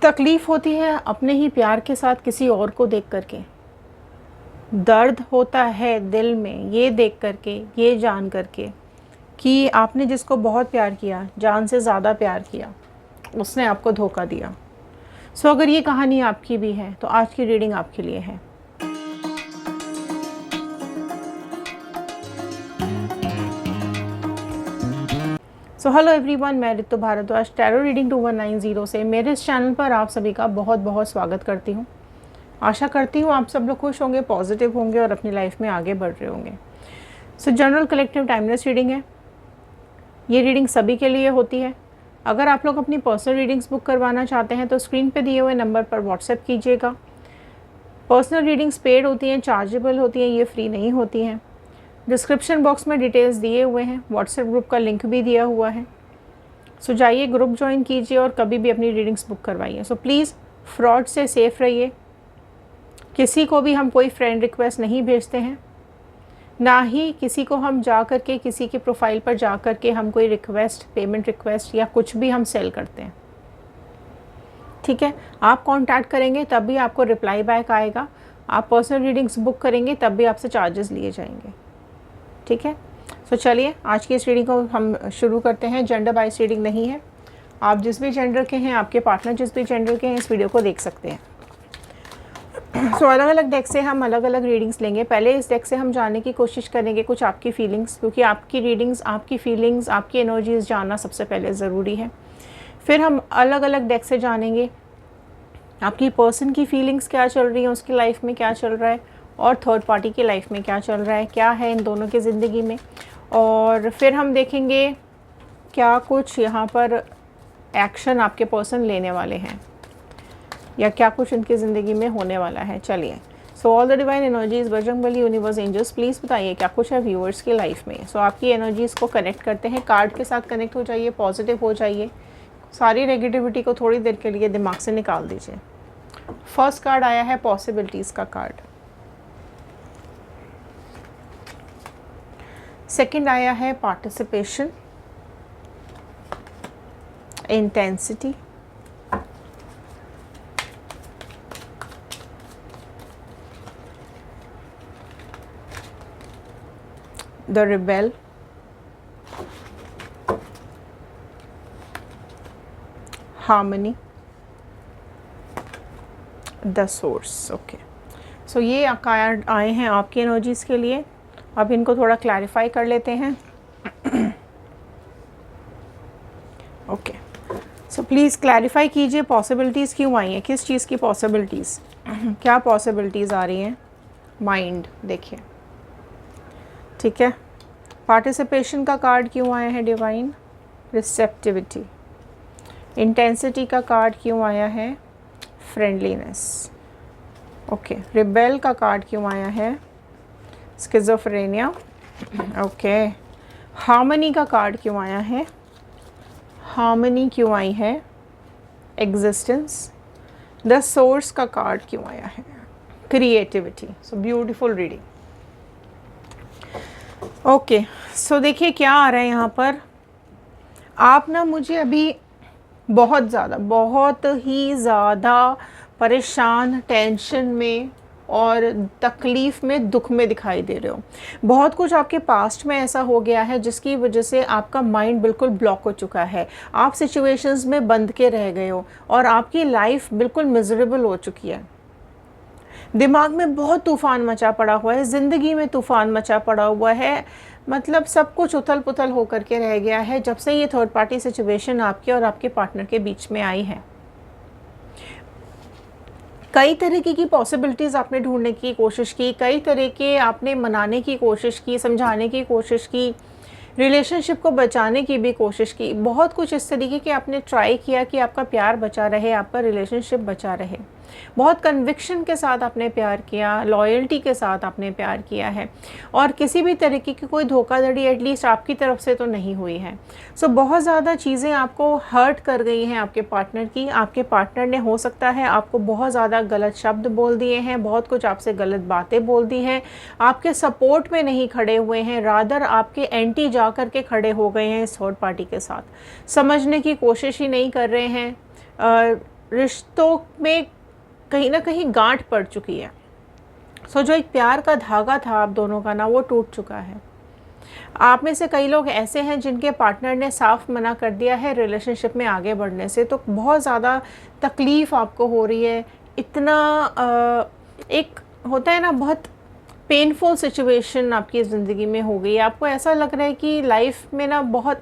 तकलीफ़ होती है अपने ही प्यार के साथ किसी और को देख करके, दर्द होता है दिल में ये देख करके, ये जान करके कि आपने जिसको बहुत प्यार किया, जान से ज़्यादा प्यार किया, उसने आपको धोखा दिया। सो अगर ये कहानी आपकी भी है तो आज की रीडिंग आपके लिए है। सो हेलो एवरीवन, मैं ऋतु भारद्वाज टैरो रीडिंग 2190 से मेरे इस चैनल पर आप सभी का बहुत बहुत स्वागत करती हूँ। आशा करती हूँ आप सब लोग खुश होंगे, पॉजिटिव होंगे और अपनी लाइफ में आगे बढ़ रहे होंगे। सो जनरल कलेक्टिव टाइमलेस रीडिंग है। ये रीडिंग सभी के लिए होती है। अगर आप लोग अपनी पर्सनल रीडिंग्स बुक करवाना चाहते हैं तो स्क्रीन पे दिए हुए नंबर पर व्हाट्सएप कीजिएगा। पर्सनल रीडिंग्स पेड होती हैं, चार्जेबल होती हैं, ये फ्री नहीं होती हैं। डिस्क्रिप्शन बॉक्स में डिटेल्स दिए हुए हैं, व्हाट्सएप ग्रुप का लिंक भी दिया हुआ है। सो जाइए, ग्रुप ज्वाइन कीजिए और कभी भी अपनी रीडिंग्स बुक करवाइए। सो प्लीज़ फ्रॉड से सेफ़ रहिए। किसी को भी हम कोई फ्रेंड रिक्वेस्ट नहीं भेजते हैं, ना ही किसी को हम जा कर के किसी के प्रोफाइल पर जा कर के हम कोई रिक्वेस्ट, पेमेंट रिक्वेस्ट या कुछ भी हम सेल करते हैं। ठीक है, आप कांटेक्ट करेंगे तब भी आपको रिप्लाई बैक आएगा। आप पर्सनल रीडिंग्स बुक करेंगे तब भी आपसे चार्जेस लिए जाएंगे। ठीक है, तो चलिए आज की इस रीडिंग को हम शुरू करते हैं। जेंडर बाइस रीडिंग नहीं है। आप जिस भी जेंडर के हैं, आपके पार्टनर जिस भी जेंडर के हैं, इस वीडियो को देख सकते हैं। सो अलग अलग डेक से हम अलग अलग रीडिंग्स लेंगे। पहले इस डेक से हम जानने की कोशिश करेंगे कुछ आपकी फीलिंग्स, क्योंकि आपकी रीडिंग्स, आपकी फीलिंग्स, आपकी एनर्जीज जानना सबसे पहले ज़रूरी है। फिर हम अलग अलग डेक से जानेंगे आपकी पर्सन की फीलिंग्स क्या चल रही हैं, उसकी लाइफ में क्या चल रहा है, और थर्ड पार्टी की लाइफ में क्या चल रहा है, क्या है इन दोनों की ज़िंदगी में। और फिर हम देखेंगे क्या कुछ यहाँ पर एक्शन आपके पर्सन लेने वाले हैं या क्या कुछ उनकी ज़िंदगी में होने वाला है। चलिए, so all the divine energies, Bajrangbali, universe, angels, please बताइए क्या कुछ है व्यूअर्स की लाइफ में। सो आपकी एनर्जीज़ को कनेक्ट करते हैं, कार्ड के साथ कनेक्ट हो जाइए, पॉजिटिव हो जाइए, सारी नेगेटिविटी को थोड़ी देर के लिए दिमाग से निकाल दीजिए। फर्स्ट कार्ड आया है पॉसिबिलिटीज़ का कार्ड। सेकंड आया है participation, intensity, the rebel, harmony, the source. Okay, so ये कार्ड आए हैं आपकी एनर्जीज़ के लिए। अब इनको थोड़ा क्लैरिफाई कर लेते हैं। ओके, सो प्लीज़ क्लैरिफाई कीजिए पॉसिबिलिटीज़ क्यों आई हैं, किस चीज़ की पॉसिबिलिटीज़, क्या पॉसिबिलिटीज़ आ रही हैं। माइंड देखिए, ठीक है। पार्टिसिपेशन का कार्ड क्यों आया है डिवाइन, रिसेप्टिविटी। इंटेंसिटी का कार्ड क्यों आया है, फ्रेंडलीनेस। ओके, रिबेल का कार्ड क्यों आया है, स्किज़ोफ्रेनिया। ओके, हार्मनी का कार्ड क्यों आया है, हार्मनी क्यों आई है, एग्जिस्टेंस। द सोर्स का कार्ड क्यों आया है, creativity. So beautiful reading. Okay, so देखिए क्या आ रहा है यहाँ पर। आप ना मुझे अभी बहुत ही ज़्यादा परेशान, टेंशन में और तकलीफ़ में, दुख में दिखाई दे रहे हो। बहुत कुछ आपके पास्ट में ऐसा हो गया है जिसकी वजह से आपका माइंड बिल्कुल ब्लॉक हो चुका है। आप सिचुएशंस में बंद के रह गए हो और आपकी लाइफ बिल्कुल मिजरेबल हो चुकी है। दिमाग में बहुत तूफ़ान मचा पड़ा हुआ है, ज़िंदगी में तूफ़ान मचा पड़ा हुआ है। मतलब सब कुछ उथल पुथल होकर के रह गया है जब से ये थर्ड पार्टी सिचुएशन आपके और आपके पार्टनर के बीच में आई है। कई तरीके की पॉसिबिलिटीज़ आपने ढूंढने की कोशिश की, कई तरीके आपने मनाने की कोशिश की, समझाने की कोशिश की, रिलेशनशिप को बचाने की भी कोशिश की। बहुत कुछ इस तरीके के आपने ट्राई किया कि आपका प्यार बचा रहे, आपका रिलेशनशिप बचा रहे। बहुत कन्विक्शन के साथ आपने प्यार किया, लॉयल्टी के साथ आपने प्यार किया है और किसी भी तरीके की कोई धोखाधड़ी एटलीस्ट आपकी तरफ से तो नहीं हुई है। सो बहुत ज़्यादा चीज़ें आपको हर्ट कर गई हैं आपके पार्टनर की। आपके पार्टनर ने हो सकता है आपको बहुत ज़्यादा गलत शब्द बोल दिए हैं, बहुत कुछ आपसे गलत बातें बोल दी हैं, आपके सपोर्ट में नहीं खड़े हुए हैं, रादर आपके एंटी जा कर के खड़े हो गए हैं इस थर्ड पार्टी के साथ। समझने की कोशिश ही नहीं कर रहे हैं, रिश्तों में कहीं ना कहीं गांठ पड़ चुकी है। सो जो एक प्यार का धागा था आप दोनों का ना, वो टूट चुका है। आप में से कई लोग ऐसे हैं जिनके पार्टनर ने साफ मना कर दिया है रिलेशनशिप में आगे बढ़ने से, तो बहुत ज़्यादा तकलीफ़ आपको हो रही है। इतना एक होता है ना, बहुत पेनफुल सिचुएशन आपकी ज़िंदगी में हो गई है। आपको ऐसा लग रहा है कि लाइफ में ना बहुत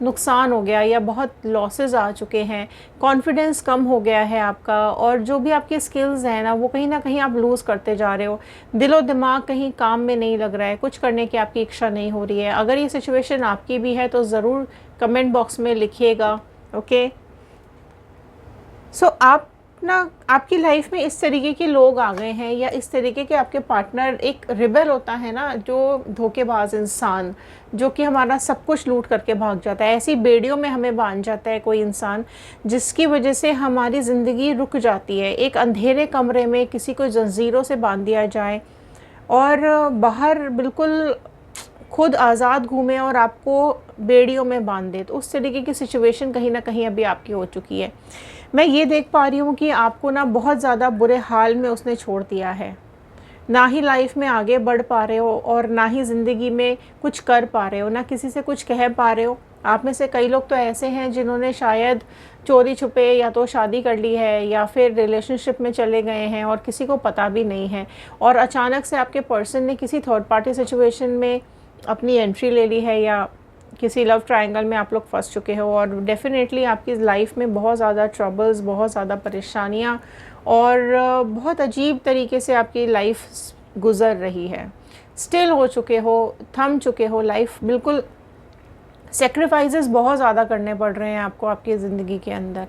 नुकसान हो गया या बहुत लॉसेस आ चुके हैं, कॉन्फिडेंस कम हो गया है आपका, और जो भी आपके स्किल्स हैं ना वो कहीं ना कहीं आप लूज़ करते जा रहे हो। दिलो दिमाग कहीं काम में नहीं लग रहा है, कुछ करने की आपकी इच्छा नहीं हो रही है। अगर ये सिचुएशन आपकी भी है तो ज़रूर कमेंट बॉक्स में लिखिएगा। ओके, सो आप ना, आपकी लाइफ में इस तरीके के लोग आ गए हैं या इस तरीके के आपके पार्टनर, एक रिबेल होता है ना, जो धोखेबाज इंसान जो कि हमारा सब कुछ लूट करके भाग जाता है, ऐसी बेड़ियों में हमें बांध जाता है कोई इंसान, जिसकी वजह से हमारी ज़िंदगी रुक जाती है। एक अंधेरे कमरे में किसी को जंजीरों से बांध दिया जाए और बाहर बिल्कुल खुद आज़ाद घूमे और आपको बेड़ियों में बांध दे, तो उस तरीके की सिचुएशन कहीं ना कहीं अभी आपकी हो चुकी है। मैं ये देख पा रही हूँ कि आपको ना बहुत ज़्यादा बुरे हाल में उसने छोड़ दिया है। ना ही लाइफ में आगे बढ़ पा रहे हो और ना ही ज़िंदगी में कुछ कर पा रहे हो, ना किसी से कुछ कह पा रहे हो। आप में से कई लोग तो ऐसे हैं जिन्होंने शायद चोरी छुपे या तो शादी कर ली है या फिर रिलेशनशिप में चले गए हैं और किसी को पता भी नहीं है, और अचानक से आपके पर्सन ने किसी थर्ड पार्टी सिचुएशन में अपनी एंट्री ले ली है या किसी लव ट्रायंगल में आप लोग फंस चुके हो। और डेफिनेटली आपकी लाइफ में बहुत ज़्यादा ट्रबल्स, बहुत ज़्यादा परेशानियाँ और बहुत अजीब तरीके से आपकी लाइफ गुज़र रही है। स्टिल हो चुके हो, थम चुके हो, लाइफ बिल्कुल सेक्रीफाइसेस बहुत ज़्यादा करने पड़ रहे हैं आपको आपकी ज़िंदगी के अंदर,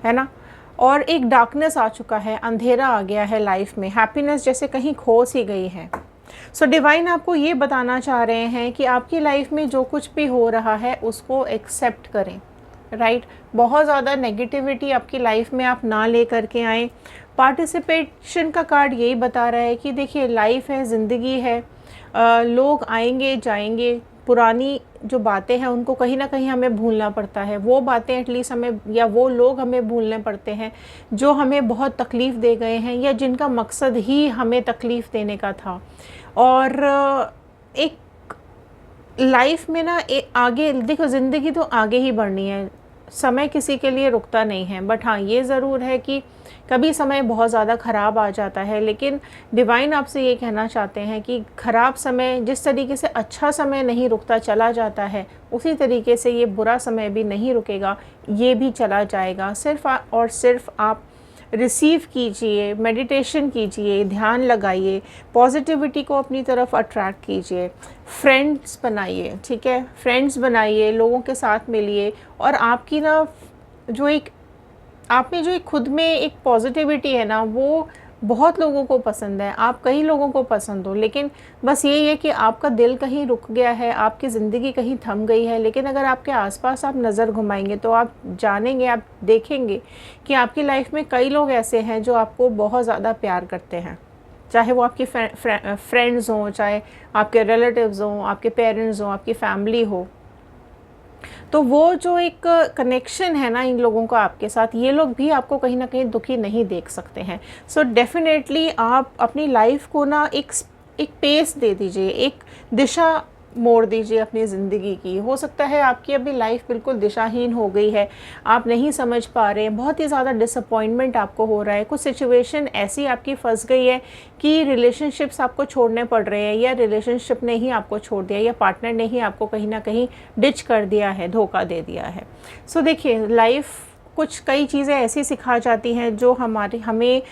है ना। और एक डार्कनेस आ चुका है, अंधेरा आ गया है लाइफ में, हैप्पीनेस जैसे कहीं खो सी गई है। सो डिवाइन आपको ये बताना चाह रहे हैं कि आपकी लाइफ में जो कुछ भी हो रहा है उसको एक्सेप्ट करें, राइट। बहुत ज़्यादा नेगेटिविटी आपकी लाइफ में आप ना ले करके आएँ। पार्टिसिपेशन का कार्ड यही बता रहा है कि देखिए, लाइफ है, ज़िंदगी है, लोग आएंगे जाएंगे, पुरानी जो बातें हैं उनको कहीं ना कहीं हमें भूलना पड़ता है। वो बातें एटलीस्ट हमें, या वो लोग हमें भूलने पड़ते हैं जो हमें बहुत तकलीफ़ दे गए हैं या जिनका मकसद ही हमें तकलीफ़ देने का था। और एक लाइफ में ना आगे देखो, ज़िंदगी तो आगे ही बढ़नी है, समय किसी के लिए रुकता नहीं है। बट हाँ, ये ज़रूर है कि कभी समय बहुत ज़्यादा ख़राब आ जाता है, लेकिन डिवाइन आपसे ये कहना चाहते हैं कि ख़राब समय जिस तरीके से अच्छा समय नहीं रुकता, चला जाता है, उसी तरीके से ये बुरा समय भी नहीं रुकेगा, ये भी चला जाएगा। सिर्फ़ और सिर्फ आप रिसीव कीजिए, मेडिटेशन कीजिए, ध्यान लगाइए, पॉजिटिविटी को अपनी तरफ अट्रैक्ट कीजिए, फ्रेंड्स बनाइए, ठीक है, फ्रेंड्स बनाइए, लोगों के साथ मिलिए। और आपकी ना जो एक आप में जो एक खुद में एक पॉजिटिविटी है ना, वो बहुत लोगों को पसंद है। आप कई लोगों को पसंद हो, लेकिन बस यही है कि आपका दिल कहीं रुक गया है, आपकी ज़िंदगी कहीं थम गई है। लेकिन अगर आपके आसपास आप नज़र घुमाएंगे तो आप जानेंगे, आप देखेंगे कि आपकी लाइफ में कई लोग ऐसे हैं जो आपको बहुत ज़्यादा प्यार करते हैं, चाहे वो आपके फ्रेंड्स हों, चाहे आपके रिलेटिव्स हों, आपके पेरेंट्स हों, आपकी फैमिली हो। तो वो जो एक कनेक्शन है ना इन लोगों का आपके साथ, ये लोग भी आपको कहीं ना कहीं दुखी नहीं देख सकते हैं। सो डेफिनेटली आप अपनी लाइफ को ना एक पेस दे दीजिए, एक दिशा मोड़ दीजिए अपनी ज़िंदगी की। हो सकता है आपकी अभी लाइफ बिल्कुल दिशाहीन हो गई है, आप नहीं समझ पा रहे हैं, बहुत ही ज़्यादा डिसअपॉइंटमेंट आपको हो रहा है, कुछ सिचुएशन ऐसी आपकी फंस गई है कि रिलेशनशिप्स आपको छोड़ने पड़ रहे हैं, या रिलेशनशिप ने ही आपको छोड़ दिया, या पार्टनर ने ही आपको कहीं ना कहीं डिच कर दिया है, धोखा दे दिया है। सो देखिए, लाइफ कुछ कई चीज़ें ऐसी सिखा जाती हैं जो हमें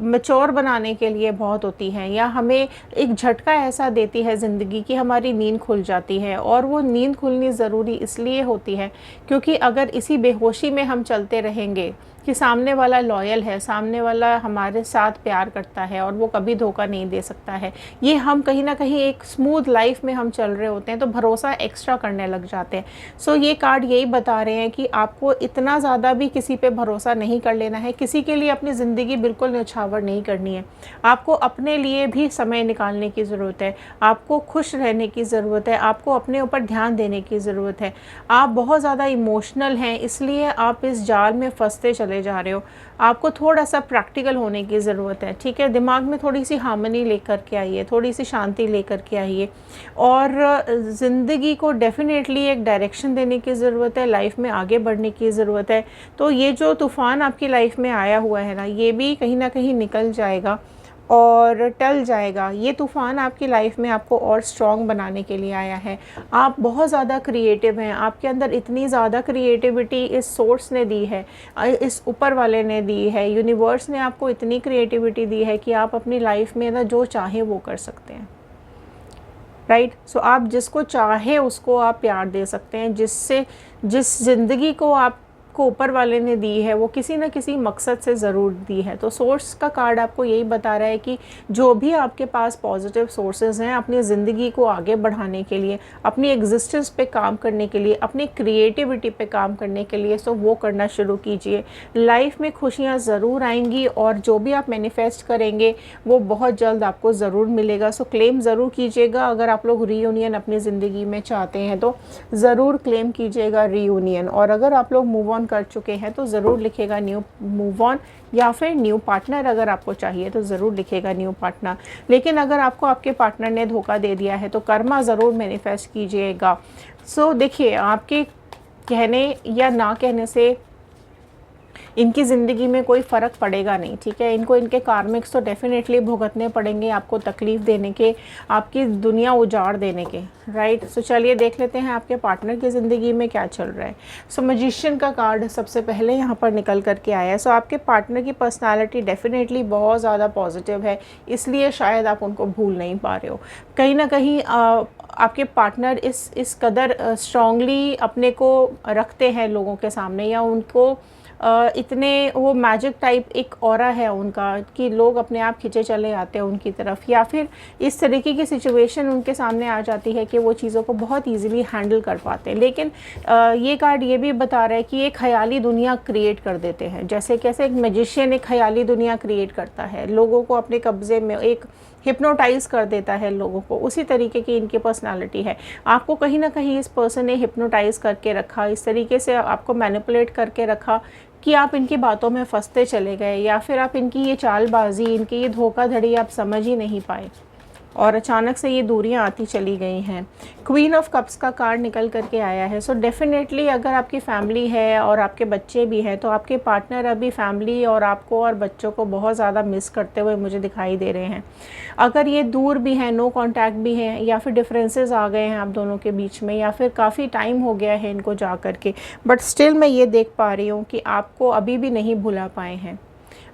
मैच्योर बनाने के लिए बहुत होती हैं, या हमें एक झटका ऐसा देती है ज़िंदगी की, हमारी नींद खुल जाती है। और वो नींद खुलनी ज़रूरी इसलिए होती है क्योंकि अगर इसी बेहोशी में हम चलते रहेंगे कि सामने वाला लॉयल है, सामने वाला हमारे साथ प्यार करता है और वो कभी धोखा नहीं दे सकता है। ये हम कहीं ना कहीं एक स्मूथ लाइफ में हम चल रहे होते हैं तो भरोसा एक्स्ट्रा करने लग जाते हैं। सो ये कार्ड यही बता रहे हैं कि आपको इतना ज़्यादा भी किसी पे भरोसा नहीं कर लेना है, किसी के लिए अपनी ज़िंदगी बिल्कुल न्यौछावर नहीं करनी है। आपको अपने लिए भी समय निकालने की ज़रूरत है, आपको खुश रहने की ज़रूरत है, आपको अपने ऊपर ध्यान देने की ज़रूरत है। आप बहुत ज़्यादा इमोशनल हैं, इसलिए आप इस जाल में फंसते चले जा रहे हो। आपको थोड़ा सा प्रैक्टिकल होने की ज़रूरत है, ठीक है। दिमाग में थोड़ी सी हार्मनी लेकर के आइए, थोड़ी सी शांति लेकर के आइए और ज़िंदगी को डेफिनेटली एक डायरेक्शन देने की ज़रूरत है, लाइफ में आगे बढ़ने की ज़रूरत है। तो ये जो तूफ़ान आपकी लाइफ में आया हुआ है ना, ये भी कहीं ना कहीं निकल जाएगा और टल जाएगा। ये तूफ़ान आपकी लाइफ में आपको और स्ट्रॉन्ग बनाने के लिए आया है। आप बहुत ज़्यादा क्रिएटिव हैं, आपके अंदर इतनी ज़्यादा क्रिएटिविटी इस सोर्स ने दी है, इस ऊपर वाले ने दी है, यूनिवर्स ने आपको इतनी क्रिएटिविटी दी है कि आप अपनी लाइफ में ना जो चाहें वो कर सकते हैं, राइट। सो आप जिसको चाहे उसको आप प्यार दे सकते हैं। जिस ज़िंदगी को आपको ऊपर वाले ने दी है वो किसी न किसी मकसद से ज़रूर दी है। तो सोर्स का कार्ड आपको यही बता रहा है कि जो भी आपके पास पॉजिटिव सोर्सेज हैं अपनी ज़िंदगी को आगे बढ़ाने के लिए, अपनी एग्जिस्टेंस पे काम करने के लिए, अपनी क्रिएटिविटी पे काम करने के लिए, सो वो करना शुरू कीजिए। लाइफ में खुशियाँ ज़रूर आएंगी और जो भी आप मैनिफेस्ट करेंगे वो बहुत जल्द आपको ज़रूर मिलेगा। सो क्लेम ज़रूर कीजिएगा। अगर आप लोग रीयूनियन अपनी ज़िंदगी में चाहते हैं तो ज़रूर क्लेम कीजिएगा रीयूनियन। और अगर आप लोग मूव ऑन कर चुके हैं तो ज़रूर लिखेगा न्यू मूव ऑन, या फिर न्यू पार्टनर अगर आपको चाहिए तो ज़रूर लिखेगा न्यू पार्टनर। लेकिन अगर आपको आपके पार्टनर ने धोखा दे दिया है तो कर्मा ज़रूर मैनिफेस्ट कीजिएगा। सो देखिए, आपके कहने या ना कहने से इनकी ज़िंदगी में कोई फ़र्क पड़ेगा नहीं, ठीक है। इनको इनके कार्मिक्स तो डेफिनेटली भुगतने पड़ेंगे, आपको तकलीफ़ देने के, आपकी दुनिया उजाड़ देने के, राइट। सो चलिए देख लेते हैं आपके पार्टनर की ज़िंदगी में क्या चल रहा है। सो मैजिशियन का कार्ड सबसे पहले यहाँ पर निकल करके आया है। सो आपके पार्टनर की पर्सनैलिटी डेफिनेटली बहुत ज़्यादा पॉजिटिव है, इसलिए शायद आप उनको भूल नहीं पा रहे हो। कहीं ना कहीं आपके पार्टनर इस कदर स्ट्रांगली अपने को रखते हैं लोगों के सामने, या उनको इतने वो मैजिक टाइप एक ऑरा है उनका कि लोग अपने आप खिंचे चले आते हैं उनकी तरफ, या फिर इस तरीके की सिचुएशन उनके सामने आ जाती है कि वो चीज़ों को बहुत इजीली हैंडल कर पाते हैं। लेकिन ये कार्ड ये भी बता रहा है कि एक ख़याली दुनिया क्रिएट कर देते हैं। जैसे कैसे एक मैजिशियन एक ख़याली दुनिया क्रिएट करता है, लोगों को अपने कब्ज़े में एक हिप्नोटाइज़ कर देता है लोगों को, उसी तरीके की इनकी पर्सनालिटी है। आपको कहीं ना कहीं इस पर्सन ने हिप्नोटाइज़ करके रखा, इस तरीके से आपको मैनिपुलेट करके रखा कि आप इनकी बातों में फंसते चले गए, या फिर आप इनकी ये चालबाजी, इनकी ये धोखाधड़ी आप समझ ही नहीं पाए और अचानक से ये दूरियां आती चली गई हैं। क्वीन ऑफ कप्स का कार्ड निकल करके आया है। सो डेफिनेटली अगर आपकी फैमिली है और आपके बच्चे भी हैं तो आपके पार्टनर अभी फैमिली और आपको और बच्चों को बहुत ज़्यादा मिस करते हुए मुझे दिखाई दे रहे हैं। अगर ये दूर भी हैं, नो कॉन्टैक्ट भी हैं, या फिर डिफरेंसेस आ गए हैं आप दोनों के बीच में, या फिर काफ़ी टाइम हो गया है इनको जा कर के, बट स्टिल मैं ये देख पा रही हूँ कि आपको अभी भी नहीं भुला पाए हैं।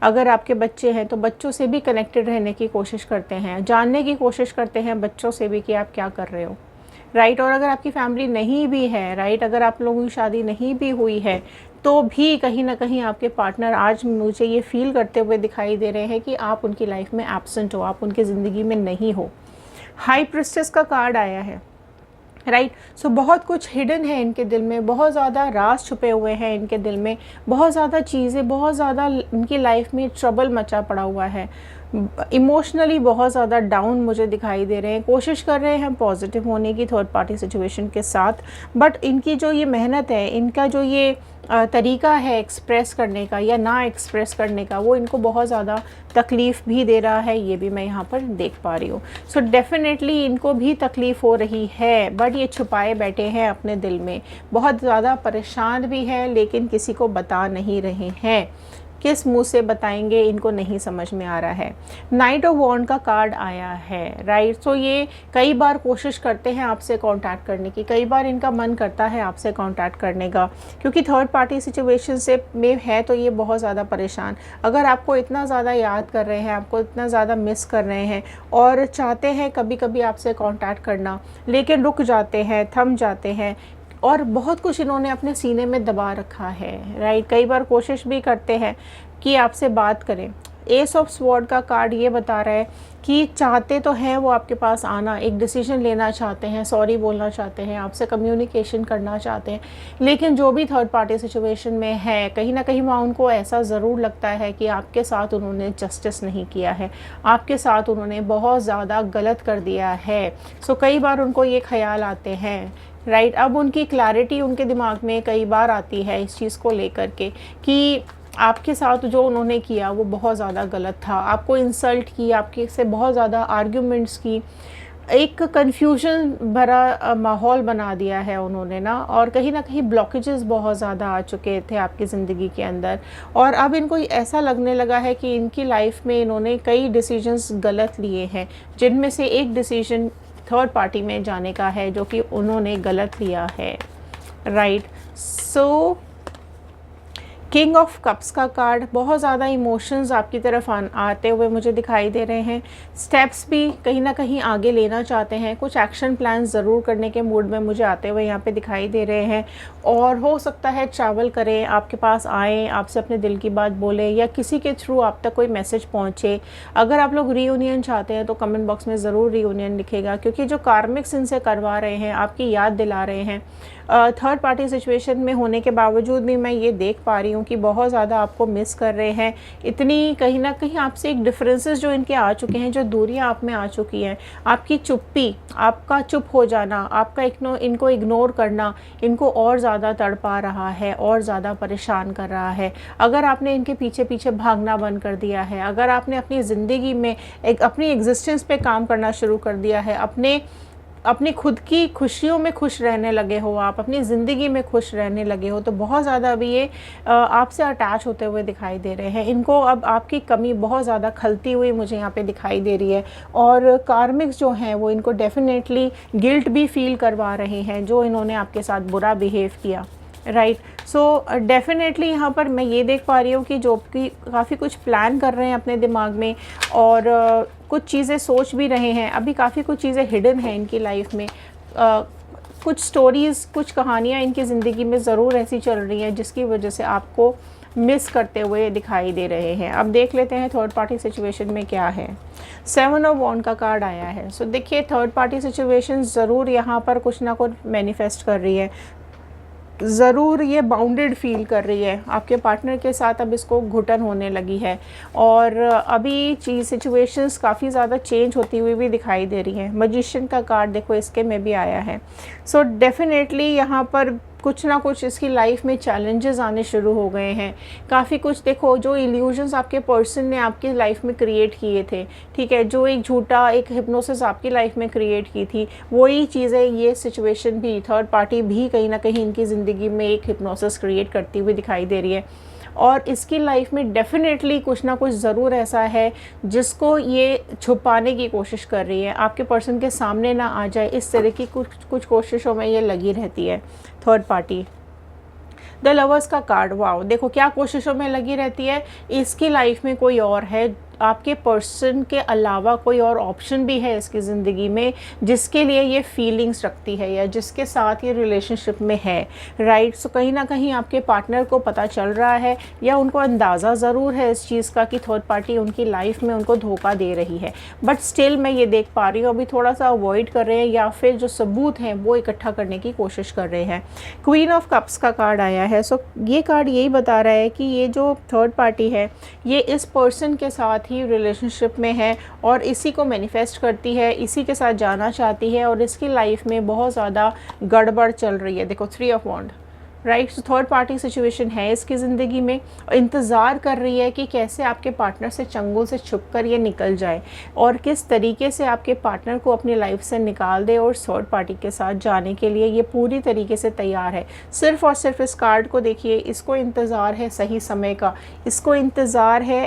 अगर आपके बच्चे हैं तो बच्चों से भी कनेक्टेड रहने की कोशिश करते हैं, जानने की कोशिश करते हैं बच्चों से भी कि आप क्या कर रहे हो, राइट। और अगर आपकी फैमिली नहीं भी है, राइट, अगर आप लोगों की शादी नहीं भी हुई है तो भी कहीं ना कहीं आपके पार्टनर आज मुझे ये फील करते हुए दिखाई दे रहे हैं कि आप उनकी लाइफ में एब्सेंट हो, आप उनकी ज़िंदगी में नहीं हो। हाई प्रिस्टेस का कार्ड आया है, राइट। सो बहुत कुछ हिडन है इनके दिल में, बहुत ज़्यादा राज छुपे हुए हैं इनके दिल में, बहुत ज़्यादा चीज़ें, बहुत ज़्यादा इनकी लाइफ में ट्रबल मचा पड़ा हुआ है। इमोशनली बहुत ज़्यादा डाउन मुझे दिखाई दे रहे हैं, कोशिश कर रहे हैं पॉजिटिव होने की थर्ड पार्टी सिचुएशन के साथ, बट इनकी जो ये मेहनत है, इनका जो ये तरीका है एक्सप्रेस करने का या ना एक्सप्रेस करने का, वो इनको बहुत ज़्यादा तकलीफ़ भी दे रहा है, ये भी मैं यहाँ पर देख पा रही हूँ। सो डेफिनेटली इनको भी तकलीफ़ हो रही है, बट ये छुपाए बैठे हैं अपने दिल में, बहुत ज़्यादा परेशान भी है, लेकिन किसी को बता नहीं रहे हैं। किस मुंह से बताएंगे इनको नहीं समझ में आ रहा है। नाइट ऑफ वॉन्ड का कार्ड आया है, राइट। सो ये कई बार कोशिश करते हैं आपसे कांटेक्ट करने की, कई बार इनका मन करता है आपसे कांटेक्ट करने का, क्योंकि थर्ड पार्टी सिचुएशन से में है तो ये बहुत ज़्यादा परेशान। अगर आपको इतना ज़्यादा याद कर रहे हैं, आपको इतना ज़्यादा मिस कर रहे हैं और चाहते हैं कभी कभी आपसे कांटेक्ट करना, लेकिन रुक जाते हैं, थम जाते हैं, और बहुत कुछ इन्होंने अपने सीने में दबा रखा है, राइट। कई बार कोशिश भी करते हैं कि आपसे बात करें। एस ऑफ स्वॉर्ड का कार्ड ये बता रहा है कि चाहते तो हैं वो आपके पास आना, एक डिसीजन लेना चाहते हैं, सॉरी बोलना चाहते हैं, आपसे कम्युनिकेशन करना चाहते हैं, लेकिन जो भी थर्ड पार्टी सिचुएशन में है, कहीं ना कहीं वहाँ उनको ऐसा ज़रूर लगता है कि आपके साथ उन्होंने जस्टिस नहीं किया है, आपके साथ उन्होंने बहुत ज़्यादा गलत कर दिया है। सो कई बार उनको ये ख्याल आते हैं, राइट। अब उनकी क्लैरिटी उनके दिमाग में कई बार आती है इस चीज़ को लेकर के कि आपके साथ जो उन्होंने किया वो बहुत ज़्यादा गलत था, आपको इंसल्ट की, आपके से बहुत ज़्यादा आर्ग्यूमेंट्स की, एक कन्फ्यूजन भरा माहौल बना दिया है उन्होंने ना, और कहीं ना कहीं ब्लॉकेजेस बहुत ज़्यादा आ चुके थे आपकी ज़िंदगी के अंदर। और अब इनको ऐसा लगने लगा है कि इनकी लाइफ में इन्होंने कई डिसीजंस गलत लिए हैं, जिनमें से एक डिसीजन थर्ड पार्टी में जाने का है जो कि उन्होंने गलत लिया है, right. So king of cups का कार्ड, बहुत ज़्यादा इमोशंस आपकी तरफ आते हुए मुझे दिखाई दे रहे हैं। स्टेप्स भी कहीं ना कहीं आगे लेना चाहते हैं, कुछ एक्शन प्लान ज़रूर करने के मूड में मुझे आते हुए यहाँ पे दिखाई दे रहे हैं। और हो सकता है ट्रैवल करें, आपके पास आएँ, आपसे अपने दिल की बात बोले, या किसी के थ्रू आप तक कोई मैसेज पहुँचे। अगर आप लोग रीयूनियन चाहते हैं तो कमेंट बॉक्स में ज़रूर रीयूनियन लिखेगा, क्योंकि जो कार्मिक्स इनसे करवा रहे हैं, आपकी याद दिला रहे हैं। थर्ड पार्टी सिचुएशन में होने के बावजूद भी मैं ये देख पा रही हूँ कि बहुत ज़्यादा आपको मिस कर रहे हैं। इतनी कहीं ना कहीं आपसे एक डिफरेंसेस जो इनके आ चुके हैं, जो दूरियाँ आप में आ चुकी हैं, आपकी चुप्पी, आपका चुप हो जाना, आपका इनको इग्नोर करना इनको और ज़्यादा तड़पा रहा है और ज़्यादा परेशान कर रहा है। अगर आपने इनके पीछे पीछे भागना बंद कर दिया है, अगर आपने अपनी ज़िंदगी में अपनी एग्जिस्टेंस पे काम करना शुरू कर दिया है, अपनी खुद की खुशियों में खुश रहने लगे हो, आप अपनी ज़िंदगी में खुश रहने लगे हो, तो बहुत ज़्यादा अभी ये आपसे अटैच होते हुए दिखाई दे रहे हैं। इनको अब आपकी कमी बहुत ज़्यादा खलती हुई मुझे यहाँ पे दिखाई दे रही है। और कार्मिक्स जो हैं वो इनको डेफिनेटली गिल्ट भी फील करवा रहे हैं, जो इन्होंने आपके साथ बुरा बिहेव किया, राइट। सो डेफिनेटली यहाँ पर मैं ये देख पा रही हूँ कि जो कि काफ़ी कुछ प्लान कर रहे हैं अपने दिमाग में, और कुछ चीज़ें सोच भी रहे हैं। अभी काफ़ी कुछ चीज़ें हिडन हैं इनकी लाइफ में, कुछ स्टोरीज़, कुछ कहानियाँ इनकी ज़िंदगी में ज़रूर ऐसी चल रही हैं जिसकी वजह से आपको मिस करते हुए दिखाई दे रहे हैं। अब देख लेते हैं थर्ड पार्टी सिचुएशन में क्या है। 7 ऑफ वॉन्ड का कार्ड आया है। सो देखिए, थर्ड पार्टी सिचुएशन ज़रूर यहाँ पर कुछ ना कुछ मैनिफेस्ट कर रही है, ज़रूर ये बाउंडेड फील कर रही है आपके पार्टनर के साथ। अब इसको घुटन होने लगी है, और अभी सिचुएशंस काफ़ी ज़्यादा चेंज होती हुई भी दिखाई दे रही हैं। मैजिशियन का कार्ड देखो इसके में भी आया है। सो डेफिनेटली यहाँ पर कुछ ना कुछ इसकी लाइफ में चैलेंजेस आने शुरू हो गए हैं। काफ़ी कुछ देखो, जो इल्यूजन्स आपके पर्सन ने आपकी लाइफ में क्रिएट किए थे, ठीक है, जो एक झूठा एक हिप्नोसिस आपकी लाइफ में क्रिएट की थी, वही चीज़ें ये सिचुएशन भी, थर्ड पार्टी भी कहीं ना कहीं इनकी ज़िंदगी में एक हिप्नोसिस क्रिएट करती हुई दिखाई दे रही है। और इसकी लाइफ में डेफिनेटली कुछ ना कुछ ज़रूर ऐसा है जिसको ये छुपाने की कोशिश कर रही है, आपके पर्सन के सामने ना आ जाए, इस तरह की कुछ कोशिशों में ये लगी रहती है थर्ड पार्टी। द लवर्स का कार्ड, वाओ, देखो क्या कोशिशों में लगी रहती है। इसकी लाइफ में कोई और है, आपके पर्सन के अलावा कोई और ऑप्शन भी है इसकी ज़िंदगी में जिसके लिए ये फीलिंग्स रखती है, या जिसके साथ ये रिलेशनशिप में है, राइट। सो कहीं ना कहीं आपके पार्टनर को पता चल रहा है, या उनको अंदाज़ा ज़रूर है इस चीज़ का कि थर्ड पार्टी उनकी लाइफ में उनको धोखा दे रही है, बट स्टिल मैं ये देख पा रही हूँ अभी थोड़ा सा अवॉइड कर रहे हैं, या फिर जो सबूत हैं वो इकट्ठा करने की कोशिश कर रहे हैं। क्वीन ऑफ कप्स का कार्ड आया है। सो ये कार्ड यही बता रहा है कि ये जो थर्ड पार्टी है ये इस पर्सन के साथ ही रिलेशनशिप में है, और इसी को मैनिफेस्ट करती है, इसी के साथ जाना चाहती है, और इसकी लाइफ में बहुत ज़्यादा गड़बड़ चल रही है। देखो 3 of wand, right. So third party situation है इसकी ज़िंदगी में, इंतज़ार कर रही है कि कैसे आपके पार्टनर से चंगुल से छुपकर ये निकल जाए, और किस तरीके से आपके पार्टनर को अपनी लाइफ से निकाल दे और थर्ड पार्टी के साथ जाने के लिए ये पूरी तरीके से तैयार है। सिर्फ़ और सिर्फ इस कार्ड को देखिए, इसको इंतज़ार है सही समय का, इसको इंतज़ार है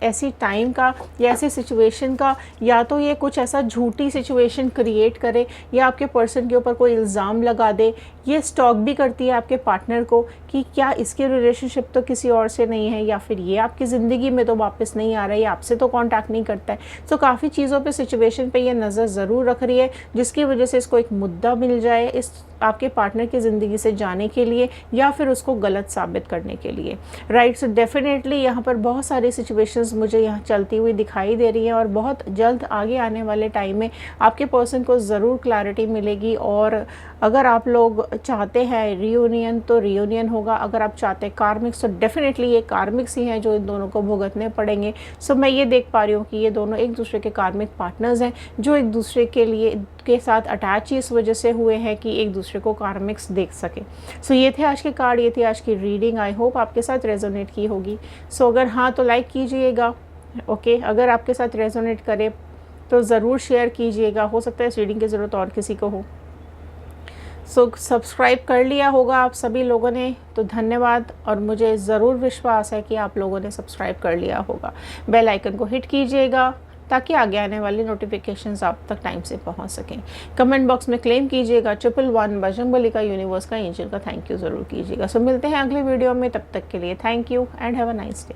ऐसी टाइम का या ऐसी सिचुएशन का, या तो ये कुछ ऐसा झूठी सिचुएशन क्रिएट करे, या आपके पर्सन के ऊपर कोई इल्ज़ाम लगा दे। ये स्टॉक भी करती है आपके आपके पार्टनर को कि क्या इसकी रिलेशनशिप तो किसी और से नहीं है, या फिर ये आपकी ज़िंदगी में तो वापस नहीं आ रहा है, आपसे तो कांटेक्ट नहीं करता है। सो काफ़ी चीज़ों पे, सिचुएशन पे ये नज़र ज़रूर रख रही है, जिसकी वजह से इसको एक मुद्दा मिल जाए इस आपके पार्टनर की ज़िंदगी से जाने के लिए या फिर उसको गलत साबित करने के लिए, राइट। सो डेफिनेटली यहाँ पर बहुत सारी सिचुएशंस मुझे यहाँ चलती हुई दिखाई दे रही हैं और बहुत जल्द आगे आने वाले टाइम में आपके पर्सन को ज़रूर क्लैरिटी मिलेगी। और अगर आप लोग चाहते हैं रियूनियन तो रियूनियन होगा, अगर आप चाहते हैं कार्मिक्स तो डेफिनेटली ये कार्मिक्स ही हैं जो इन दोनों को भुगतने पड़ेंगे। सो मैं ये देख पा रही हूँ कि ये दोनों एक दूसरे के कार्मिक पार्टनर्स हैं जो एक दूसरे के लिए के साथ अटैच इस वजह से हुए हैं कि एक दूसरे को कार्मिक्स देख सके। सो ये थे आज के कार्ड, ये थी आज की रीडिंग। आई होप आपके साथ रेजोनेट की होगी। सो अगर हाँ तो लाइक कीजिएगा, ओके। अगर आपके साथ रेजोनेट करे तो ज़रूर शेयर कीजिएगा, हो सकता है इस रीडिंग की ज़रूरत और किसी को हो। सो सब्सक्राइब कर लिया होगा आप सभी लोगों ने, तो धन्यवाद। और मुझे ज़रूर विश्वास है कि आप लोगों ने सब्सक्राइब कर लिया होगा। बेल आइकन को हिट कीजिएगा ताकि आगे आने वाली नोटिफिकेशंस आप तक टाइम से पहुंच सकें। कमेंट बॉक्स में क्लेम कीजिएगा 111 बजरंगबली का, यूनिवर्स का, एंजल का थैंक यू ज़रूर कीजिएगा। सो मिलते हैं अगले वीडियो में, तब तक के लिए thank you and have a nice day.